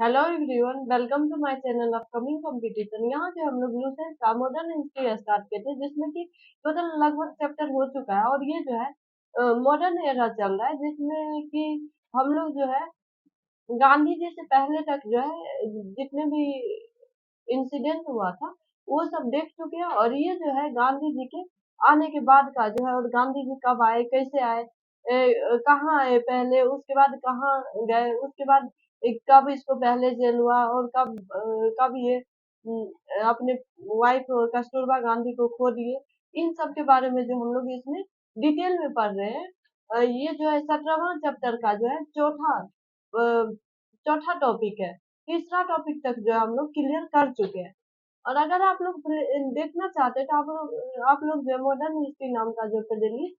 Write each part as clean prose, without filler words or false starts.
Hello everyone, welcome to my channel upcoming competition. यहाँ जो हम लोग लूसेंट का मॉडर्न हिस्ट्री स्टार्ट किए थे, जिसमें कि टोटल लगभग चैप्टर हो चुका है। और ये जो है मॉडर्न एरा चल रहा है, जिसमें कि हम लोग जो है गांधी जी से पहले तक जो है जितने भी इंसिडेंट हुआ था वो सब देख चुके हैं। और ये जो है गांधी जी के आने के बाद का जो है, और गांधी जी कब आए, कैसे आए, कहाँ आए पहले, उसके बाद कहाँ गए, उसके बाद कब इसको पहले जेल हुआ, और कब ये अपने वाइफ कस्तूरबा गांधी को खो दिए। इन सब के बारे में जो हम लोग इसमें डिटेल में पढ़ रहे हैं। ये जो है 17वां चैप्टर का जो है चौथा टॉपिक है। तीसरा टॉपिक तक जो है हम लोग क्लियर कर चुके हैं। और अगर आप लोग देखना चाहते हैं तो आप लोग जो मॉडर्न हिस्ट्री नाम का जो प्लेलिस्ट,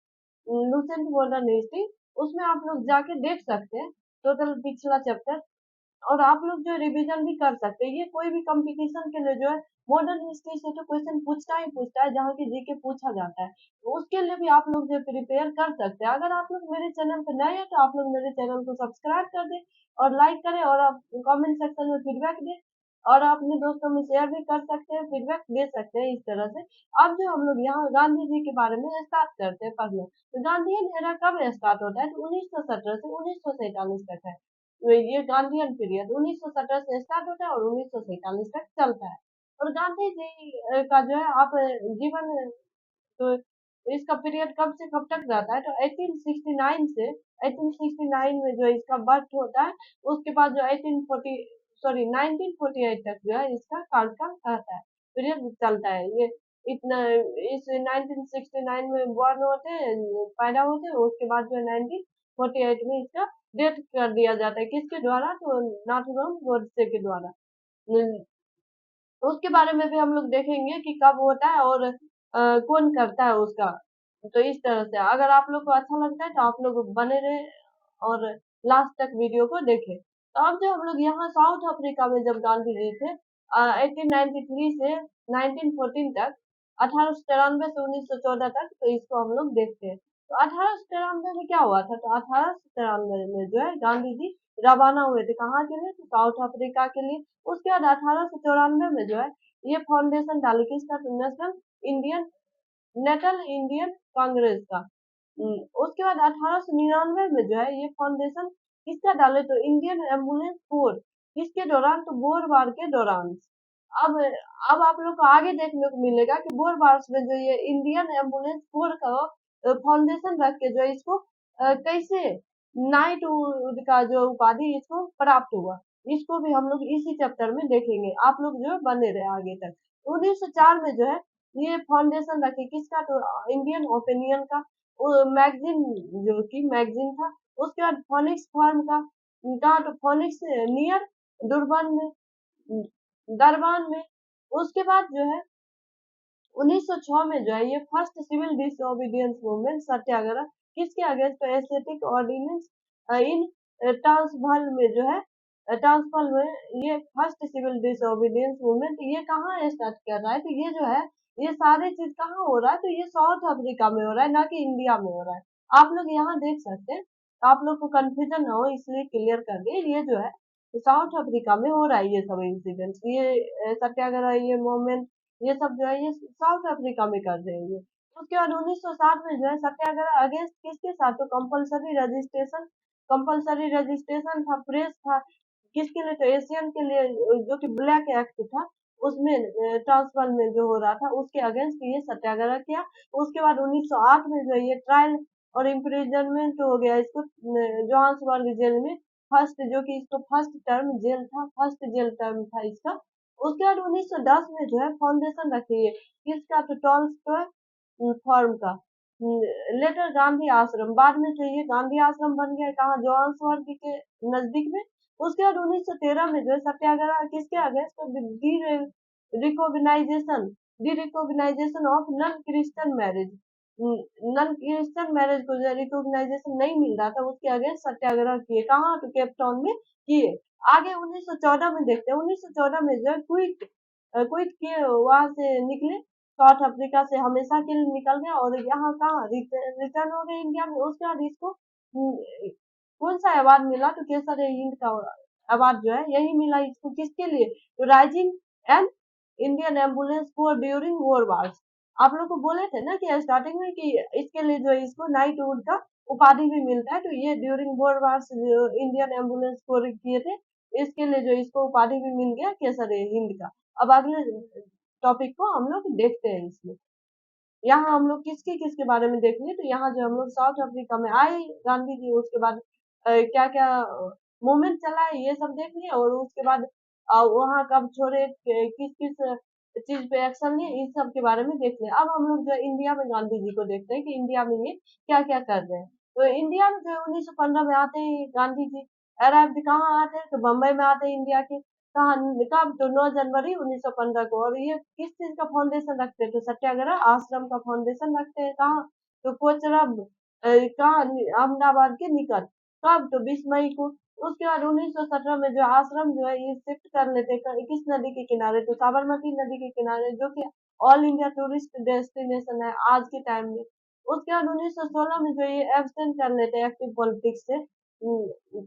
लूसेंट मॉडर्न हिस्ट्री, उसमें आप लोग जाके देख सकते हैं टोटल पिछला चैप्टर। और आप लोग जो रिवीजन भी कर सकते हैं। ये कोई भी कंपटीशन के लिए जो है मॉडर्न हिस्ट्री से तो क्वेश्चन पूछता ही पूछता है, जहाँ की जीके पूछा जाता है। तो उसके लिए भी आप लोग जो प्रिपेयर कर सकते हैं। अगर आप लोग मेरे चैनल पर नए हैं तो आप लोग मेरे चैनल को सब्सक्राइब कर दें और लाइक करें, और आप कमेंट सेक्शन में फीडबैक दें। और आप अपने दोस्तों में शेयर भी कर सकते हैं, फीडबैक दे सकते हैं इस तरह से। अब जो हम लोग यहाँ गांधी जी के बारे में स्टार्ट करते हैं पढ़ना। तो गांधीयन एरा कब स्टार्ट होता है? तो 1917 से 1947 तक है। तो ये गांधीयन पीरियड 1917 से स्टार्ट होता है और 1947 तक चलता है। और गांधी जी का जो है आप जीवन, तो इसका पीरियड कब से कब तक रहता है? तो 1869 से 1869 में जो इसका बर्थ होता है, उसके बाद जो 1840 सॉरी 1948 तक जो है इसका कार्यकाल रहता है, पीरियड चलता है। ये इतना इस 1969 में बॉर्न होते हैं, पैदा होते हैं, उसके बाद जो 1948 में इसका डेथ कर दिया जाता है। किसके द्वारा? तो नाथूराम गोडसे के द्वारा। उसके बारे में भी हम लोग देखेंगे कि कब होता है और कौन करता है उसका। तो इस तरह से अगर आप लोग को अच्छा लगता है तो आप लोग बने रहे और लास्ट तक वीडियो को देखें। तो अब जो हम लोग यहाँ साउथ अफ्रीका में जब गांधी जी थे 1893 से 1914 तक, 1893 से 1914 तक, तो इसको हम लोग देखते हैं। तो 1893 में क्या हुआ था? तो 1893 में जो है गांधी जी रवाना हुए थे, कहाँ के लिए? तो साउथ अफ्रीका के लिए। उसके बाद 1894 में जो है ये फाउंडेशन डाली, किसका? तो नेशनल इंडियन कांग्रेस का। उसके बाद 1899 में जो है ये फाउंडेशन किसका डाले? तो इंडियन एम्बुलेंस कोर। किसके दौरान? तो बोर वार के दौरान। अब अब आप लोग को आगे देखने को मिलेगा कि बोर वार में जो ये इंडियन एम्बुलेंस कोर का फाउंडेशन रख के जो है इसको कैसे नाइट का जो उपाधि इसको प्राप्त हुआ, इसको भी हम लोग इसी चैप्टर में देखेंगे। आप लोग जो है बने रहे आगे तक। 1904 में जो है ये फाउंडेशन रखी, किसका? तो इंडियन ओपिनियन का, मैगजीन, जो कि मैगजीन था। उसके बाद फोनिक्स फर्म का, कहा तो फोनिक्स नियर दुर्बन में, दरबान में। उसके बाद जो है 1906 में जो है ये फर्स्ट सिविल डिसोबीडियंस मूवमेंट सत्याग्रह, किसके अगेंस्ट? एस्थेटिक ऑर्डिनेंस इन ट्रांसवाल में जो है, ट्रांसवाल में ये फर्स्ट सिविल डिसोबीडियंस मूवमेंट ये कहाँ स्टार्ट कर रहा है? तो ये जो है ये सारी चीज कहाँ हो रहा है? तो ये साउथ अफ्रीका में हो रहा है, ना कि इंडिया में हो रहा है। आप लोग यहाँ देख सकते हैं। तो आप लोग को कंफ्यूजन ना हो इसलिए क्लियर कर दिए। ये जो है साउथ अफ्रीका में हो रहा है, ये सब इंसिडेंट्स, ये सत्याग्रह, ये मूवमेंट, ये सब जो है ये साउथ अफ्रीका में कर रहे हैं ये। उसके बाद 1907 में जो है सत्याग्रह अगेंस्ट किसके साथ? तो कंपलसरी रजिस्ट्रेशन था, प्रेस था। किसके लिए? तो एशियन के लिए, जो कि ब्लैक एक्ट था, उसमें ट्रांसफर में जो हो रहा था उसके अगेंस्ट ये सत्याग्रह किया। उसके बाद 1908 में जो है ये ट्रायल और इम्प्रिजनमेंट हो गया इसको जोहान्सबर्ग जेल में। फर्स्ट, जो कि इसको फर्स्ट टर्म जेल था, फर्स्ट जेल टर्म था इसका। उसके बाद 1910 में जो है फाउंडेशन रखी है, किसका? तो टॉल्स्टॉय फॉर्म का। लेटर गांधी आश्रम, बाद में जो ये गांधी आश्रम बन गया, कहाँ? जोहान्सबर्ग के नजदीक में। उसके बाद 1913 में जो है सत्याग्रह किसके अगेंस्ट? तो recognisation recognisation of non Christian marriage. Non Christian marriage को जो रिकॉग्नाइजेशन नहीं मिल रहा था, उसके अगेंस्ट सत्याग्रह किए, कहाँ? तो केप टाउन में किए। आगे 1914 में देखते हैं। 1914 में जो है क्विट किए, वहां से निकले, साउथ अफ्रीका से हमेशा के लिए निकल गया और यहाँ कहाँ रिटर्न हो गए इंडिया में। उसके बाद इसको कौन सा अवार्ड मिला? तो केसर हिंद का अवार्ड जो है यही मिला इसको, किसके लिए? तो rising and Indian ambulance core during war wars. आप लोग को बोले थे ना कि स्टार्टिंग में कि इसके लिए जो है इसको नाइटहुड का उपाधि भी मिलता है, तो ये ड्यूरिंग वॉर वार्स जो इंडियन एम्बुलेंस कोर किए थे, इसके लिए जो इसको उपाधि भी मिल गया केसर हिंद का। अब अगले टॉपिक को हम लोग देखते हैं इसमें। यहाँ हम लोग किसके किसके बारे में देख लिए, तो यहाँ जो हम लोग साउथ अफ्रीका में आए गांधी जी, उसके बाद क्या क्या मूवमेंट चला है ये सब देख लिए, और उसके बाद वहाँ कब छोड़े, किस किस चीज पे एक्शन लिए, इस सब के बारे में देख लिया। अब हम लोग जो इंडिया में गांधी जी को देखते हैं कि इंडिया में ये क्या क्या कर रहे हैं। तो इंडिया में जो 1915 में आते हैं गांधी जी, अराइव कहाँ आते हैं, तो बम्बई में आते हैं इंडिया के। कहाँ, कब, तो 9 जनवरी 1915 को। और ये किस चीज का फाउंडेशन रखते हैं, तो सत्याग्रह आश्रम का फाउंडेशन रखते हैं। कहाँ, तो कोचरब, कहाँ, अहमदाबाद के निकट। कब, तो 20 मई को। उसके बाद 1917 में जो आश्रम जो है ये शिफ्ट कर लेते हैं किस नदी के किनारे, तो साबरमती नदी के किनारे, जो कि ऑल इंडिया टूरिस्ट डेस्टिनेशन है आज के टाइम में। उसके बाद 1916 में जो ये एब्सेंट कर लेते हैं एक्टिव पॉलिटिक्स से,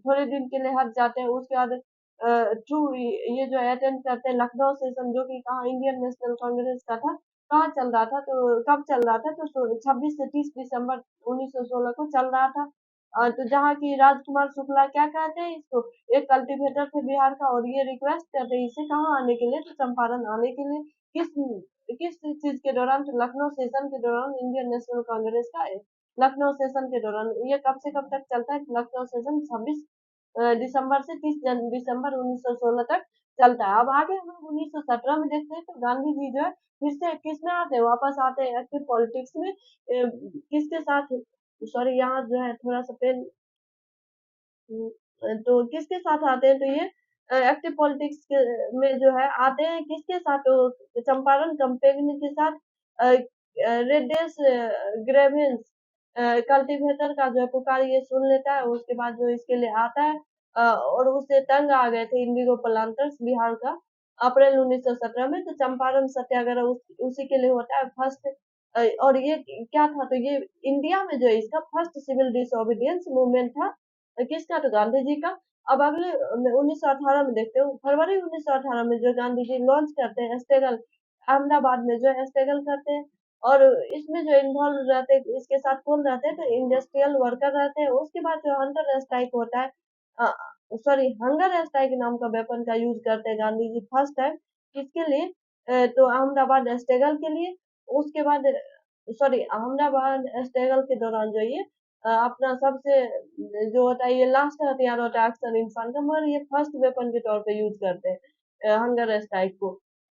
थोड़े दिन के लिए हट जाते हैं। उसके बाद ट्रू ये जो अटेंड करते हैं लखनऊ सेशन, जो कि कहाँ, इंडियन नेशनल कांग्रेस का था। कहाँ चल रहा था, तो कब चल रहा था, तो 26 से 30 दिसंबर 1916 को चल रहा था। तो जहाँ की राजकुमार शुक्ला क्या कहते हैं इसको, एक कल्टीवेटर थे बिहार का, और ये रिक्वेस्ट करते हैं इसे कहाँ आने के लिए, तो चंपारण आने के लिए। किस किस चीज के दौरान, तो लखनऊ सेशन के दौरान इंडियन नेशनल कांग्रेस का लखनऊ सेशन के दौरान। ये कब से कब तक चलता है, लखनऊ सेशन 26 दिसंबर से 30 दिसंबर 1916 तक चलता है। अब आगे हम लोग 1917 में देखते हैं, तो गांधी जी जो है फिर से किस में आते हैं, वापस आते हैं एक्टिव पॉलिटिक्स में। किसके साथ, सॉरी यहाँ जो है थोड़ा सा पेन, तो किसके साथ आते हैं, तो ये एक्टिव पॉलिटिक्स में जो है आते हैं किसके साथ, तो चंपारण कंपेनी के साथ। रेडेस ग्रेवेंस कल्टीवेटर का जो है पुकार ये सुन लेता है, उसके बाद जो इसके लिए आता है। और उससे तंग आ गए थे इंडिगो प्लांटर्स बिहार का अप्रैल 1917 में, तो चंपारण सत्याग्रह उसी के लिए होता है फर्स्ट। और ये क्या था, तो ये इंडिया में जो है इसका फर्स्ट सिविल डिसोबीडियंस मूवमेंट था। किसका, तो गांधी जी का। अब अगले 1918 में देखते हो, फरवरी 1918 में जो गांधी जी लॉन्च करते हैं स्ट्रगल, अहमदाबाद में जो है स्ट्रगल करते हैं। और इसमें जो इन्वॉल्व रहते हैं, इसके साथ कौन रहते हैं, तो इंडस्ट्रियल वर्कर रहते हैं। उसके बाद जो हंटर स्ट्राइक होता है, सॉरी हंगर स्ट्राइक नाम का वेपन का यूज करते हैं गांधी जी फर्स्ट टाइम। किसके लिए, तो अहमदाबाद स्ट्रगल के लिए। उसके बाद, सॉरी अहमदाबाद स्ट्रगल के दौरान जो ये अपना सबसे जो होता है, ये लास्ट हथियार होता है अक्सर इंसान का, मगर ये फर्स्ट वेपन के तौर पे यूज करते हैं हंगर स्ट्राइक को।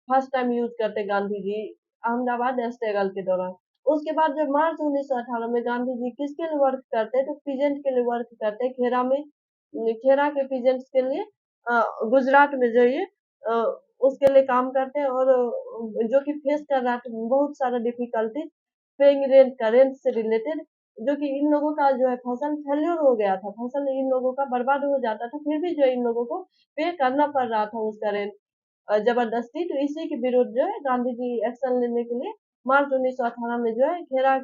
फर्स्ट टाइम यूज करते हैं गांधी जी अहमदाबाद स्ट्रगल के दौरान। उसके बाद जो मार्च 1918 में गांधी जी किसके लिए वर्क करते हैं, तो पीजेंट के लिए वर्क करते हैं खेरा में। खेरा के पीजेंट्स के लिए गुजरात में जो ये अ, उसके लिए काम करते हैं। और जो कि फेस कर रहा था बहुत सारा डिफिकल्टी पेइंग रेंट का, रेंट से रिलेटेड, जो कि इन लोगों का जो है फसल फेल्योर हो गया था, फसल इन लोगों का बर्बाद हो जाता था, फिर भी जो इन लोगों को पे करना पड़ रहा था उसका रेंट जबरदस्ती। तो इसी के विरुद्ध जो है गांधी जी एक्शन लेने के लिए मार्च 1918 में जो है खेरा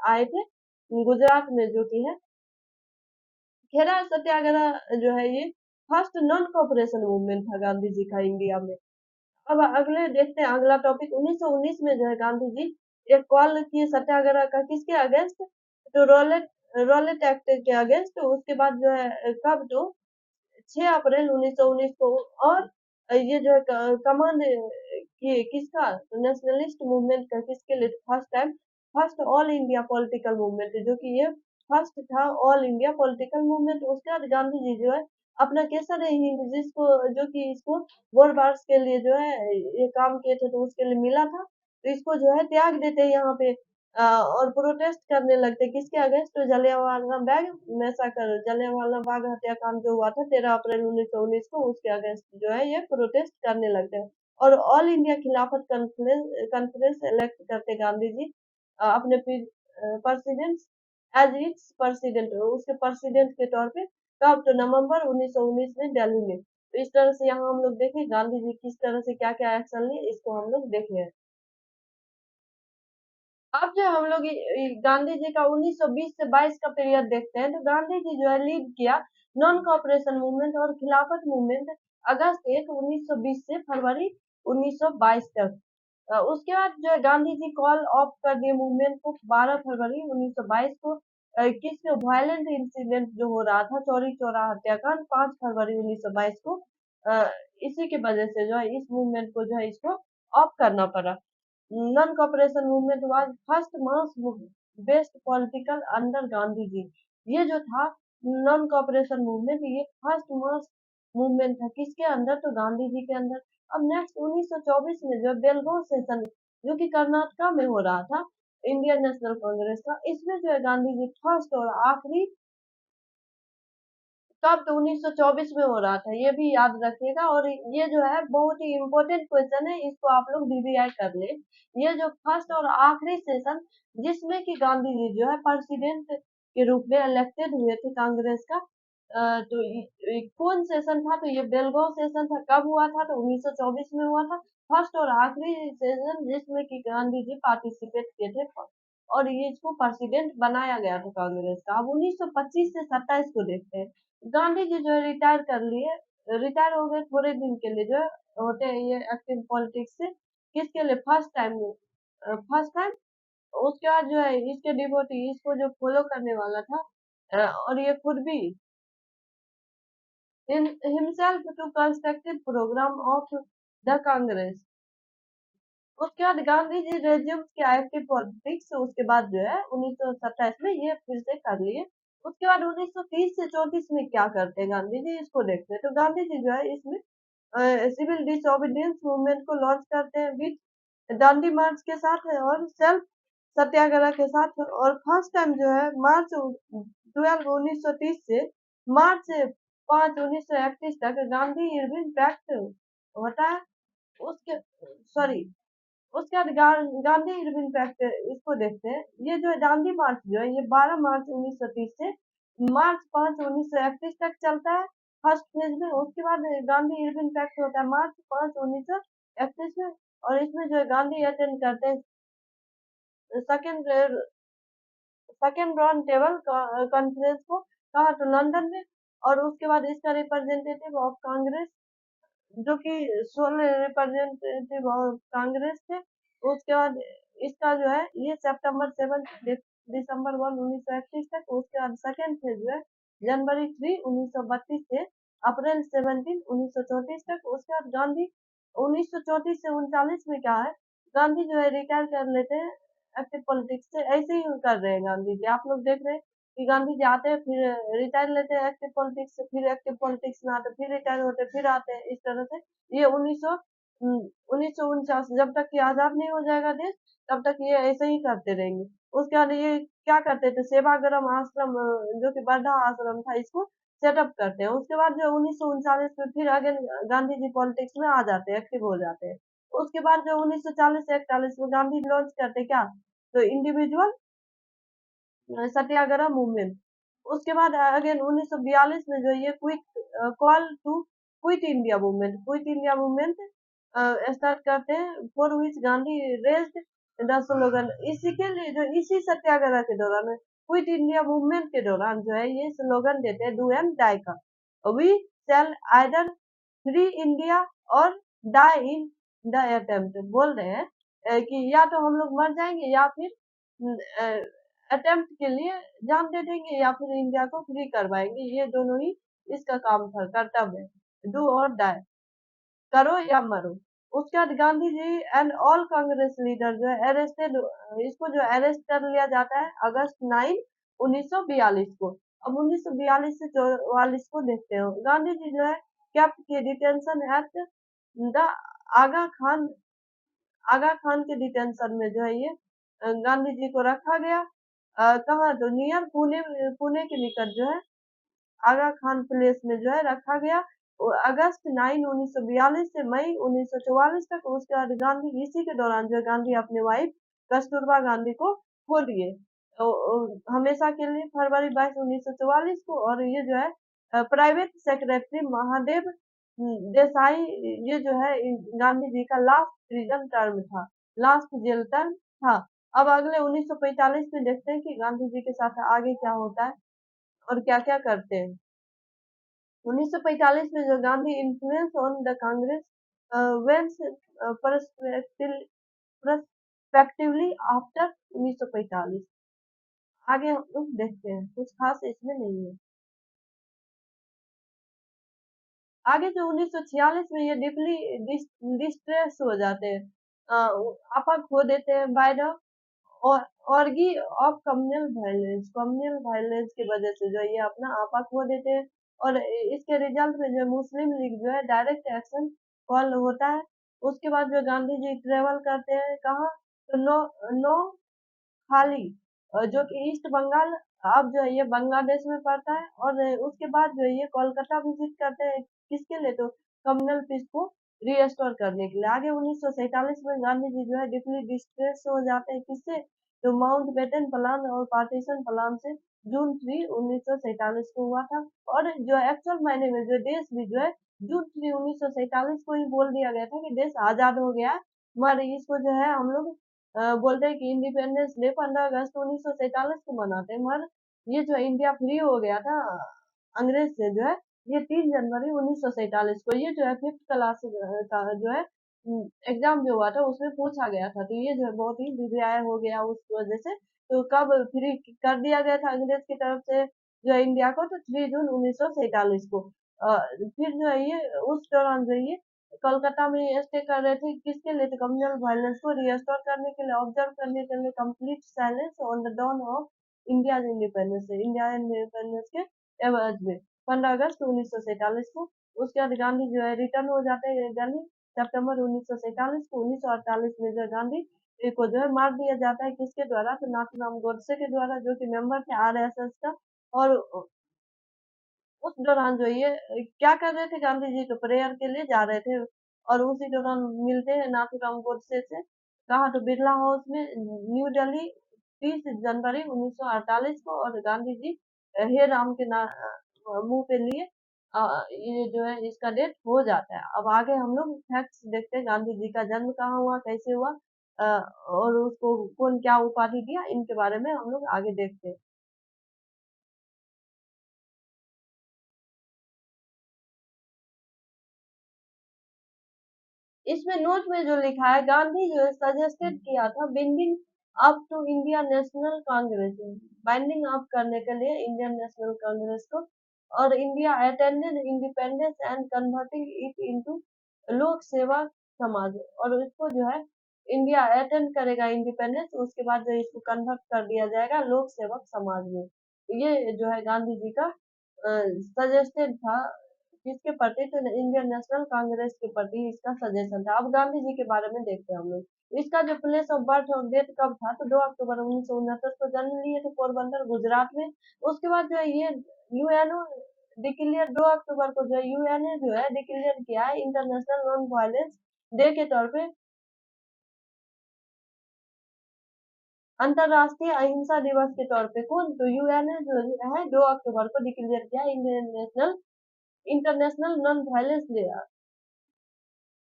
आए थे गुजरात में, जो कि है खेरा सत्याग्रह जो है ये फर्स्ट नॉन कॉपरेशन मूवमेंट था गांधी जी का इंडिया में। अब अगले देखते हैं अगला टॉपिक 1919 में जो है गांधी जी एक कॉल किए सत्याग्रह का, किसके अगेंस्ट, तो रॉलेट रॉलेट एक्ट के अगेंस्ट। उसके बाद जो है कब, तो 6 अप्रैल 1919 को। और ये जो है कमांड किसका, नेशनलिस्ट मूवमेंट का, किसके लिए, first time first all India political movement, जो कि ये फर्स्ट था ऑल इंडिया पॉलिटिकल मूवमेंट। उसके बाद गांधी जी जो है अपना केसर हिंद, जिसको जो कि इसको वॉर बार्स के लिए जो है ये काम किए थे, तो उसके लिए मिला था, तो इसको जो है त्याग देते हैं यहाँ पे। और प्रोटेस्ट करने लगते हैं किसके अगेंस्ट, तो जलियांवाला बाग मैसाकर, जलियांवाला बाग हत्याकांड जो हुआ था 13 अप्रैल 1919 को, उसके अगेंस्ट जो है ये प्रोटेस्ट करने लगते हैं। और ऑल इंडिया खिलाफत कॉन्फ्रेंस कॉन्फ्रेंस इलेक्ट करते गांधी जी अपने प्रेसिडेंट एज इट्स प्रेसिडेंट, उसके प्रेसिडेंट के तौर पे। कब, तो नवंबर 1919 में दिल्ली में। तो इस तरह से यहाँ हम लोग देखें गांधी जी किस तरह से क्या क्या एक्शन लिए, इसको हम लोग देखे। अब जो हम लोग गांधी जी का 1920 से 22 का पीरियड देखते हैं, तो गांधी जी जो है लीड किया नॉन कॉपरेशन मूवमेंट और खिलाफत मूवमेंट अगस्त 1, 1920 से फरवरी 1922 तक। उसके बाद जो है गांधी जी कॉल ऑफ कर दिए मूवमेंट को 12 फरवरी 1922 को। किस वायलेंट इंसिडेंट जो हो रहा था, चौरी चौरा हत्याकांड, 5 फरवरी 1922 को। अ, इसी की वजह से जो है इस मूवमेंट को जो है इसको ऑफ करना पड़ा। Non cooperation movement was first mass based political under Gandhi ji. ये जो था नॉन कॉपरेशन मूवमेंट, ये फर्स्ट मास मूवमेंट था किसके अंदर, तो गांधी जी के अंदर। अब नेक्स्ट 1924 में जो बेलगांव सेशन जो कि कर्नाटका में हो रहा था, इंडियन नेशनल कांग्रेस का, इसमें जो है गांधी जी फर्स्ट और आखिरी, तब तो 1924 में हो रहा था, ये भी याद रखिएगा। और ये जो है बहुत ही इम्पोर्टेंट क्वेश्चन है, इसको आप लोग डीवीआई कर ले। ये जो फर्स्ट और आखिरी सेशन जिसमें कि गांधी जी जो है प्रेसिडेंट के रूप में इलेक्टेड हुए थे कांग्रेस का, तो कौन सेशन था, तो ये बेलगांव सेशन था। कब हुआ था, तो 1924 में हुआ था। फर्स्ट और आखिरी सेशन जिसमें कि गांधी जी पार्टिसिपेट किए थे, और ये इसको प्रेसिडेंट बनाया गया था कांग्रेस का। अब 1925 से 27 को देखते हैं। गांधी जी जो है रिटायर कर लिए, रिटायर हो गए थोड़े दिन के लिए, जो है होते हैं ये एक्टिव पॉलिटिक्स से, किसके लिए, फर्स्ट टाइम। उसके बाद जो है इसके डिवोटी, इसको जो फॉलो करने वाला था, और ये खुद भी in himself to constructed programme of the Congress. उसके बाद गांधी जी रेज्यूम के एक्टिव पॉलिटिक्स, उसके बाद जो है 1927 में ये फिर से कर लिए। उसके बाद 1930 से 34 में क्या करते हैं गांधी जी, इसको देखते हैं। तो गांधी जी जो है इसमें सिविल डिसोबीडियंस मूवमेंट को लॉन्च करते हैं विद दांडी मार्च के साथ और सेल्फ सत्याग्रह के साथ। और फर्स्ट टाइम जो है मार्च 12 1930 से मार्च 5 1931 तक गांधी इरविन पैक्ट होता है। उसके सॉरी उसके बाद गांधी इरविन पैक्ट, इसको देखते हैं। ये जो है दांडी मार्च जो है ये 12 मार्च 1930 से मार्च 5 1931 तक चलता है फर्स्ट फेज में। उसके बाद गांधी इरविन पैक्ट होता है मार्च 5 1931 में। और इसमें जो है गांधी अटेंड करते हैं second second round table conference को, कहा तो लंदन में। और उसके बाद इसका रिप्रेजेंटेटिव ऑफ कांग्रेस जो कि 16 रिप्रेजेंटेटिव ऑफ कांग्रेस थे। उसके बाद इसका जो है ये सितंबर 7 दिसंबर 1 1931 तक। उसके बाद सेकेंड फेज जो है जनवरी 3 1932 से अप्रैल 17 1934 तक। उसके बाद गांधी 1934 से 39 में क्या है, गांधी जो है रिटायर कर लेते हैं एक्टिव पॉलिटिक्स से। ऐसे ही कर रहे हैं गांधी जी, आप लोग देख रहे हैं कि गांधी जी आते हैं फिर रिटायर लेते हैं एक्टिव पॉलिटिक्स से, फिर एक्टिव पॉलिटिक्स में आते हैं, फिर रिटायर होते हैं, फिर आते हैं, इस तरह से। ये 1949 जब तक कि आजाद नहीं हो जाएगा देश, तब तक ये ऐसे ही करते रहेंगे। उसके बाद ये क्या करते थे, सेवाग्राम आश्रम जो कि वर्धा आश्रम था, इसको सेटअप करते हैं। उसके बाद जो 1939 में फिर अगेन गांधी जी पॉलिटिक्स में आ जाते हैं, एक्टिव हो जाते हैं। उसके बाद जो 1940 से 41 में गांधी लॉन्च करते क्या, तो इंडिविजुअल सत्याग्रह मूवमेंट। उसके बाद अगेन 1942 में जो ये quick call to quit India movement start करते हैं, for which Gandhi raised the slogan. इसी के लिए जो इसी सत्याग्रह के दौरान, क्विट इंडिया मूवमेंट के दौरान जो है ये स्लोगन देते हैं, डू एंड डाई का। We shall either free India और डाई इन द अटेम्प्ट। बोल रहे हैं कि या तो हम लोग मर जाएंगे या फिर अटेम्प्ट के लिए जान दे देंगे, या फिर इंडिया को फ्री करवाएंगे। ये दोनों ही इसका काम था, कर्तव्य, डू और डाई, करो या मरो। उसके बाद गांधी जी एंड ऑल कांग्रेस लीडर जो है अरेस्टेड, इसको जो अरेस्ट कर लिया जाता है अगस्त 9 1942 को। अब 1942 से 44 को देखते हो, गांधी जी जो है केप्ट के डिटेंशन एट द आगा खान आगा खान के डिटेंशन में जो है ये गांधी जी को रखा गया। कहाँ, तो नियर पुणे, पुणे के निकट जो है आगा खान प्लेस में जो है रखा गया। अगस्त 9 1942 से मई 1944 तक। उसके बाद गांधी, इसी के दौरान जो है गांधी अपने वाइफ कस्तूरबा गांधी को खो दिए, हमेशा के लिए, फरवरी 22 1944 को। और ये जो है प्राइवेट सेक्रेटरी महादेव देसाई, ये जो है गांधी जी का लास्ट प्रिजन टर्म था, लास्ट जेल टर्म था। अब अगले 1945 में देखते हैं कि गांधी जी के साथ आगे क्या होता है और क्या क्या करते हैं। 1945 में जो Gandhi influence on the Congress wanes perspectively after 1945। आगे हम लोग देखते हैं, कुछ खास इसमें नहीं है। आगे जो 1946 में ये डीपली डिस्ट्रेस हो जाते हैं, आपा खो देते हैं बाय द और ऑर्गी ऑफ कम्युनल वायलेंस की वजह से जो है ये अपना आपा खो देते हैं। और इसके रिजल्ट में जो मुस्लिम लीग जो है डायरेक्ट एक्शन कॉल होता है। उसके बाद जो गांधी जी ट्रेवल करते हैं कहाँ, तो नो नो खाली, जो कि ईस्ट बंगाल अब जो है ये बांग्लादेश में पड़ता है। और उसके बाद जो है ये कोलकाता विजिट करते हैं, किसके लिए, तो कम्युनल पीस को रीस्टोर करने के लिए। आगे 1947 में गांधी जी जो है डीपली डिस्ट्रेस हो जाते हैं, किससे, तो माउंट बेटन प्लान और पार्टीशन प्लान से। जून 3 1947 को हुआ था। और जो एक्चुअल मायने में जो देश भी जो है जून 3 1947 को ही बोल दिया गया था कि देश आजाद हो गया है। मगर इसको जो है हम लोग बोलते हैं कि इंडिपेंडेंस डे 15 अगस्त 1947 को मनाते हैं। मगर ये जो इंडिया फ्री हो गया था अंग्रेज से जो है, ये 3 जनवरी 1947 को, ये जो है फिफ्थ क्लास का जो है एग्जाम जो हुआ था उसमें पूछा गया था। तो ये जो है बहुत ही डिजाया हो गया उस वजह से। तो कब फ्री कर दिया गया था अंग्रेज की तरफ से जो है इंडिया को, तो 3 जून 1947 को। फिर जो है ये उस दौरान जो है ये कोलकाता में स्टे कर रहे थे, किसके लिए, कम्युनल वायलेंस को रिस्टोर करने के लिए, ऑब्जर्व करने के लिए complete silence on the dawn of India independence, India independence के एवज में 15 अगस्त 1947 को। उसके बाद गांधी जो है रिटर्न हो जाते हैं दिल्ली। सितंबर 1947 को 1948 में जो गांधी को जो है मार दिया जाता है, किसके द्वारा, तो नाथूराम गोडसे के द्वारा, जो कि मेंबर थे आरएसएस का। और उस दौरान जो ये क्या कर रहे थे, गांधी जी तो प्रेयर के लिए जा रहे थे। और उसी दौरान मिलते हैं नाथूराम गोडसे से, कहा, तो बिरला हाउस में, न्यू दिल्ली, 30 जनवरी 1948 को। और गांधी जी हे राम के मुंह पे लिए ये जो है इसका डेट हो जाता है। अब आगे हम लोग फैक्ट्स देखते हैं, गांधी जी का जन्म कहाँ हुआ, कैसे हुआ, और उसको कौन क्या उपाधि दिया, इनके बारे में हम लोग आगे देखते हैं। इसमें नोट में जो लिखा है, गांधी जो है सजेस्टेड किया था binding up to India National Congress, binding up करने के लिए इंडियन नेशनल कांग्रेस को। और India attended independence and converting it into Lok Seva समाज। और इसको जो है इंडिया अटेंड करेगा इंडिपेंडेंस, उसके बाद जो इसको कन्वर्ट कर दिया जाएगा लोक सेवक समाज में। ये जो है गांधी जी का सजेस्टेड था, किसके प्रति, तो इंडियन नेशनल कांग्रेस के प्रति इसका सजेशन था। अब गांधी जी के बारे में देखते हैं हम लोग। इसका जो प्लेस ऑफ बर्थ और डेथ कब था, तो 2 अक्टूबर 1969 को जन्म लिए थे पोरबंदर गुजरात में। उसके बाद जो है ये यूएनओ डिक्लेयर 2 अक्टूबर को जो है यूएनए जो है डिक्लेयर किया है इंटरनेशनल नॉन वायलेंस डे के तौर पे, अंतरराष्ट्रीय अहिंसा दिवस के तौर पे। कौन, तो यूएनए जो है 2 अक्टूबर को डिक्लेयर किया इंटरनेशनल नॉन वायलेंस डे,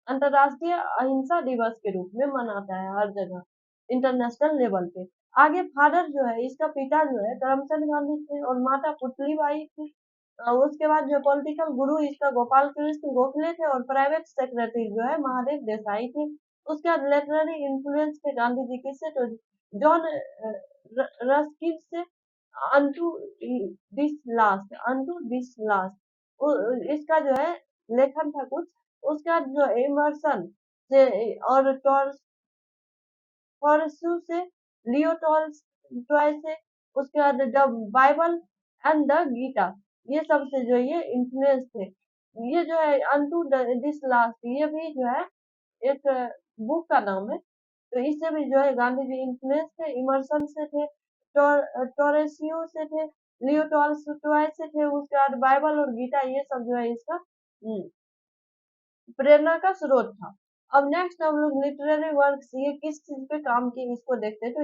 अंतरराष्ट्रीय अहिंसा दिवस के रूप में मनाता है हर जगह इंटरनेशनल लेवल पे। आगे फादर जो है, इसका पिता जो है करमचंद गांधी थे और माता पुतली बाई थी। उसके बाद जो पॉलिटिकल गुरु इसका गोपाल कृष्ण गोखले थे और प्राइवेट सेक्रेटरी जो है महादेव देसाई थे। उसके बाद लिटरेरी इन्फ्लुएंस थे गांधी जी किससे, तो जॉन रस्किन से। अनटू अनटू दिस लास्ट इसका जो है लेखन था कुछ। उसके बाद जो इमर्सन से और टॉरसू से, लियो टॉय से, उसके बाद the Bible and the Gita, ये सब से जो ये इन्फ्लुएंस थे। ये जो है अनटू दिस लास्ट, ये भी जो है एक बुक का नाम है। तो इससे भी जो है गांधी जी इन्फ्लुएंस थे, इमर्सन से थे, टोरेसियो से थे, लियो टॉय से थे। उसके बाद बाइबल और गीता, ये सब जो है इसका प्रेरणा का स्रोत था। अब नेक्स्ट हम लोग लिटरेरी वर्क्स, ये किस चीज पे काम किए इसको देखते हैं। तो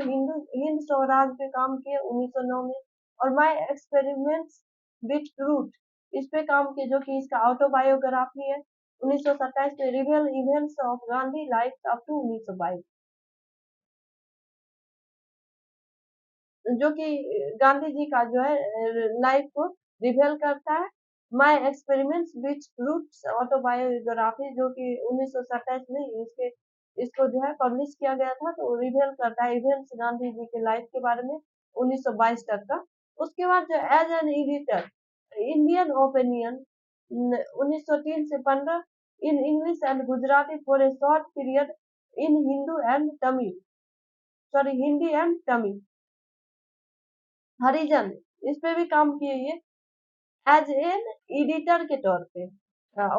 हिंद स्वराज पे काम किए 1909 में। और माय एक्सपेरिमेंट्स विथ ट्रूथ, इस पे काम किए, जो कि इसका ऑटोबायोग्राफी है। 1927 में real events of Gandhi life up to 1922, जो कि गांधी जी का जो है लाइफ को रिवेल करता है। My experiments with truths autobiography, जो कि 1927 में इसके इसको जो है पब्लिश किया गया था, तो रिवील करता है इवेंट्स गांधी जी के लाइफ के बारे में 1922 तक का। उसके बाद जो as an editor Indian opinion 1903 से 15 in English and Gujarati for a short period in Hindu and Tamil, sorry Hindi and Tamil. Harijan, इस पे भी काम किए ये एज एन एडिटर के तौर पे।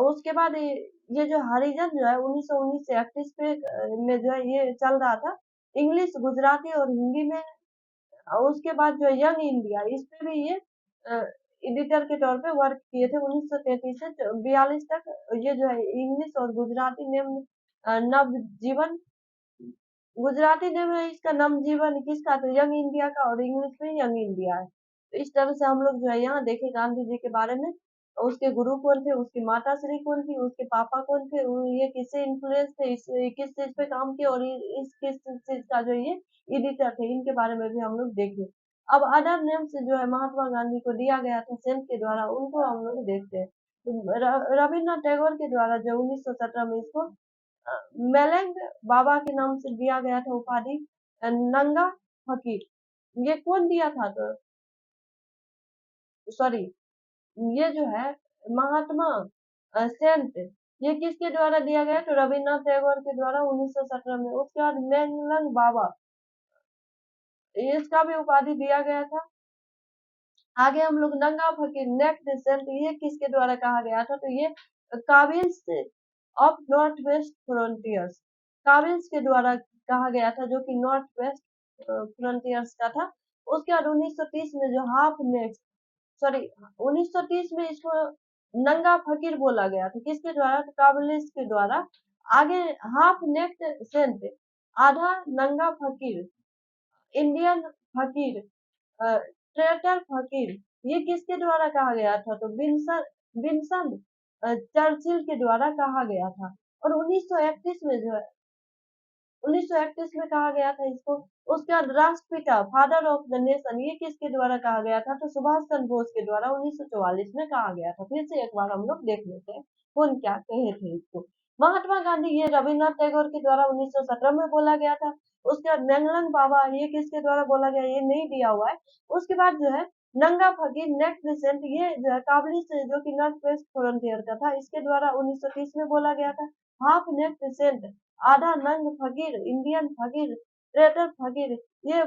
उसके बाद ये जो हरिजन जो है 1919 से 38 पे में जो है ये चल रहा था, इंग्लिश गुजराती और हिंदी में। उसके बाद जो यंग इंडिया, इस पे भी ये एडिटर के तौर पे वर्क किए थे 1933 से 42 तक। ये जो है इंग्लिश और गुजराती नेम नवजीवन, गुजराती नेम है इसका नवजीवन किसका, तो यंग इंडिया का, और इंग्लिश में यंग इंडिया है। तो इस तरह से हम लोग जो है यहाँ देखे गांधी जी के बारे में। उसके गुरु कौन थे, उसकी माता श्री कौन थी, उसके पापा कौन थे, ये किससे इन्फ्लुएंस थे, किस चीज पे काम किया, और इस किस चीज का जो ये एडिटर थे, इनके बारे में भी हम लोग देखे। अब अदर नेम से जो है महात्मा गांधी को दिया गया था सेंट के द्वारा, उनको हम लोग देखते हैं। तो रविन्द्रनाथ टैगोर के द्वारा जो 1917 में इसको मेलेंग बाबा के नाम से दिया गया था उपाधि, नंगा फकीर। ये कौन दिया था, तो सॉरी, ये जो है महात्मा सेंट, ये किसके द्वारा दिया गया, तो रविन्द्रनाथ टैगोर के द्वारा 1917 में। उसके बाद मेंगलंग बाबा, इसका भी उपाधि दिया गया था। आगे हम लोग नंगा फकीर नेक डिसेंट, ये किसके द्वारा कहा गया था, तो ये काबिल्स ऑफ नॉर्थ वेस्ट फ्रंटियर्स, काबिल्स के द्वारा कहा गया था, जो कि नॉर्थ वेस्ट फ्रंटियर्स का था। उसके बाद 1930 में जो हाफ नेक, सॉरी 1930 में इसको नंगा फकीर बोला गया था, किसके द्वारा, तो काबिल्स के द्वारा। आगे हाफ नेक्ड सेंट, आधा नंगा फकीर, इंडियन फकीर, ट्रेटर फकीर, ये किसके द्वारा कहा गया था, तो विंसन विंसन चर्चिल के द्वारा कहा गया था। और 1931 में जो है 1931 में कहा गया था इसको। उसके बाद राष्ट्रपिता फादर ऑफ द नेशन, ये किसके द्वारा कहा गया था, तो सुभाष चंद्र बोस के द्वारा 1944 में कहा गया था। फिर से एक बार हम लोग देख लेते हैं कौन क्या कहे थे इसको। महात्मा गांधी, ये रविन्द्रनाथ टैगोर के द्वारा 1917 में बोला गया था। उसके बाद नेंगलन बाबा, ये किसके द्वारा बोला गया, ये नहीं दिया हुआ है। उसके बाद जो है नंगा फकीर नेक्स्ट रिसेंट, ये जो है काबली से, जो कि नॉर्थ वेस्ट फ्रंटियर का था, इसके द्वारा 1930 में बोला गया था। हाफ नेक्स्ट रिसेंट, आधा नंग फकीर, इंडियन फकीर, ट्रेटर फकीर, ये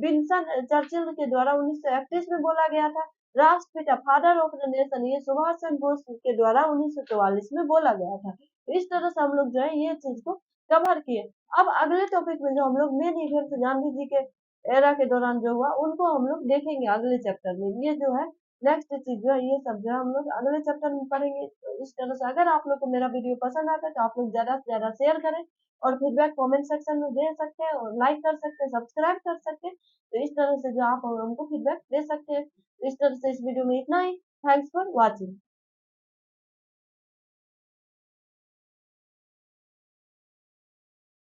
विंसन चर्चिल के द्वारा 1931 में बोला गया था। राष्ट्रपिता फादर ऑफ द नेशन, ये सुभाष चंद्र बोस के द्वारा 1944 में बोला गया था। तो इस तरह से हम लोग जो है ये चीज को कवर किए। अब अगले टॉपिक में जो हम लोग मेन इवेंट गांधी जी के एरा के दौरान जो हुआ, उनको हम लोग देखेंगे अगले चैप्टर में। ये जो है नेक्स्ट चीज जो है, ये सब जो है हम लोग अगले चैप्टर में पढ़ेंगे। तो इस तरह से अगर आप लोग को मेरा वीडियो पसंद आता है, तो आप लोग ज्यादा से ज्यादा शेयर करें, और फीडबैक कमेंट सेक्शन में दे सकते हैं, और लाइक कर सकते हैं, सब्सक्राइब कर सकते हैं। तो इस तरह से जो आप हमको फीडबैक दे सकते हैं। तो इस तरह से इस वीडियो में इतना ही। Thanks for watching.